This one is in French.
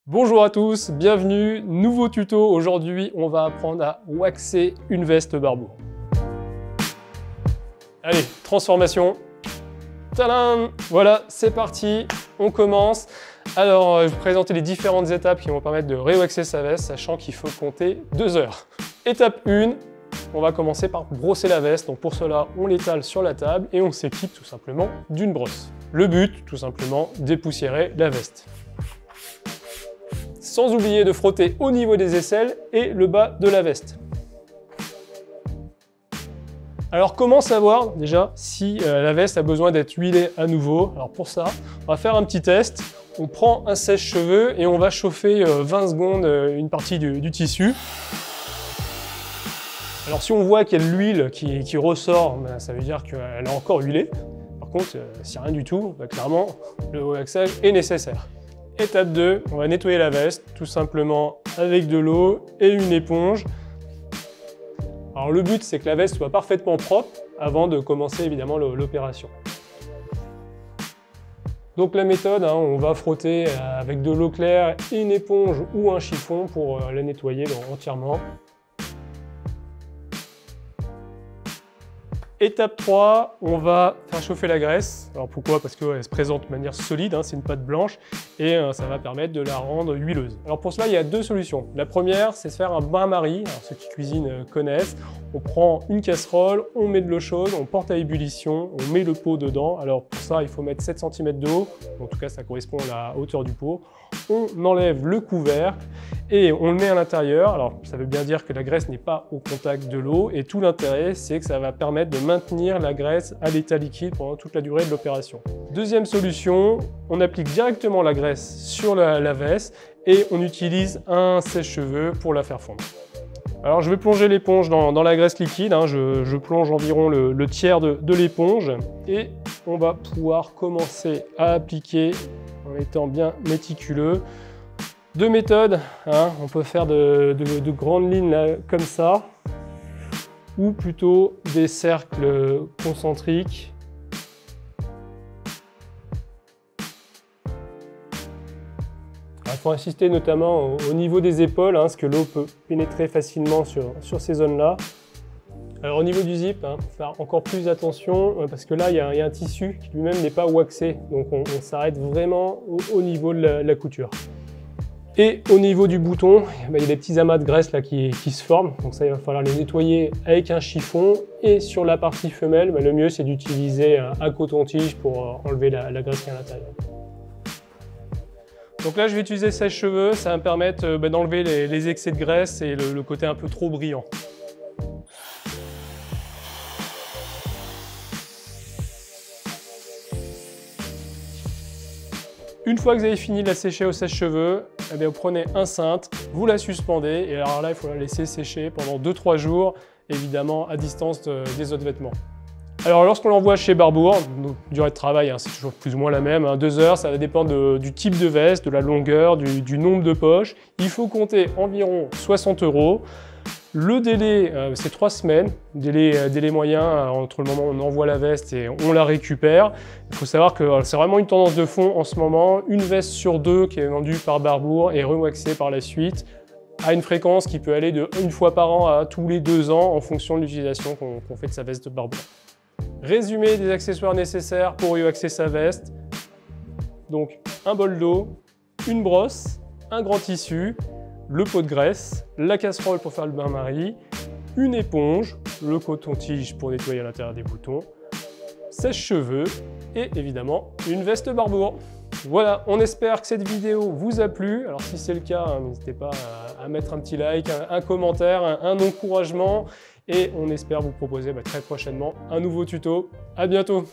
Bonjour à tous, bienvenue, nouveau tuto. Aujourd'hui, on va apprendre à waxer une veste Barbour. Allez, transformation. Tadam! Voilà, c'est parti, on commence. Alors, je vais vous présenter les différentes étapes qui vont permettre de rewaxer sa veste, sachant qu'il faut compter 2 heures. Étape 1, on va commencer par brosser la veste. Donc pour cela, on l'étale sur la table et on s'équipe tout simplement d'une brosse. Le but, tout simplement, dépoussiérer la veste. Sans oublier de frotter au niveau des aisselles et le bas de la veste. Alors comment savoir déjà si la veste a besoin d'être huilée à nouveau? Alors pour ça, on va faire un petit test. On prend un sèche-cheveux et on va chauffer 20 secondes une partie du tissu. Alors si on voit qu'il y a de l'huile qui ressort, ben, ça veut dire qu'elle est encore huilée. Par contre, si rien du tout, ben, clairement, le waxage est nécessaire. Étape 2, on va nettoyer la veste, tout simplement avec de l'eau et une éponge. Alors le but, c'est que la veste soit parfaitement propre avant de commencer évidemment l'opération. Donc la méthode, on va frotter avec de l'eau claire et une éponge ou un chiffon pour la nettoyer entièrement. Étape 3, on va faire chauffer la graisse. Alors pourquoi? Parce qu'elle se présente de manière solide, c'est une pâte blanche et ça va permettre de la rendre huileuse. Alors pour cela, il y a 2 solutions. La première, c'est de faire un bain-marie. Ceux qui cuisinent connaissent. On prend une casserole, on met de l'eau chaude, on porte à ébullition, on met le pot dedans. Alors pour ça, il faut mettre 7 cm d'eau. En tout cas, ça correspond à la hauteur du pot. On enlève le couvercle et on le met à l'intérieur. Alors ça veut bien dire que la graisse n'est pas au contact de l'eau et tout l'intérêt, c'est que ça va permettre de maintenir la graisse à l'état liquide pendant toute la durée de l'opération. Deuxième solution, on applique directement la graisse sur la veste et on utilise un sèche-cheveux pour la faire fondre. Alors je vais plonger l'éponge dans la graisse liquide, je plonge environ le tiers de l'éponge et on va pouvoir commencer à appliquer en étant bien méticuleux. 2 méthodes, on peut faire de grandes lignes là, comme ça, ou plutôt des cercles concentriques. Il faut insister notamment au niveau des épaules, parce que l'eau peut pénétrer facilement sur ces zones-là. Alors au niveau du zip, faut faire encore plus attention, parce que là il y a un tissu qui lui-même n'est pas waxé, donc on s'arrête vraiment au niveau de la couture. Et au niveau du bouton, il y a des petits amas de graisse là qui se forment, donc ça il va falloir les nettoyer avec un chiffon. Et sur la partie femelle, le mieux c'est d'utiliser un coton-tige pour enlever la graisse qui est à l'intérieur. Donc là je vais utiliser sèche-cheveux, ça va me permettre d'enlever les excès de graisse et le côté un peu trop brillant. Une fois que vous avez fini de la sécher au sèche-cheveux, vous prenez un cintre, vous la suspendez et alors là il faut la laisser sécher pendant 2-3 jours, évidemment à distance des autres vêtements. Alors lorsqu'on l'envoie chez Barbour, donc, durée de travail c'est toujours plus ou moins la même, 2 heures, ça va dépendre du type de veste, de la longueur, du nombre de poches. Il faut compter environ 60 €. Le délai, c'est 3 semaines, délai moyen entre le moment où on envoie la veste et on la récupère. Il faut savoir que c'est vraiment une tendance de fond en ce moment. Une veste sur 2 qui est vendue par Barbour et rewaxée par la suite à une fréquence qui peut aller de 1 fois par an à tous les 2 ans en fonction de l'utilisation qu'on fait de sa veste de Barbour. Résumé des accessoires nécessaires pour rewaxer sa veste. Donc un bol d'eau, une brosse, un grand tissu, le pot de graisse, la casserole pour faire le bain-marie, une éponge, le coton-tige pour nettoyer à l'intérieur des boutons, sèche-cheveux et évidemment une veste Barbour. Voilà, on espère que cette vidéo vous a plu. Alors si c'est le cas, n'hésitez pas à mettre un petit like, un commentaire, un encouragement et on espère vous proposer très prochainement un nouveau tuto. À bientôt!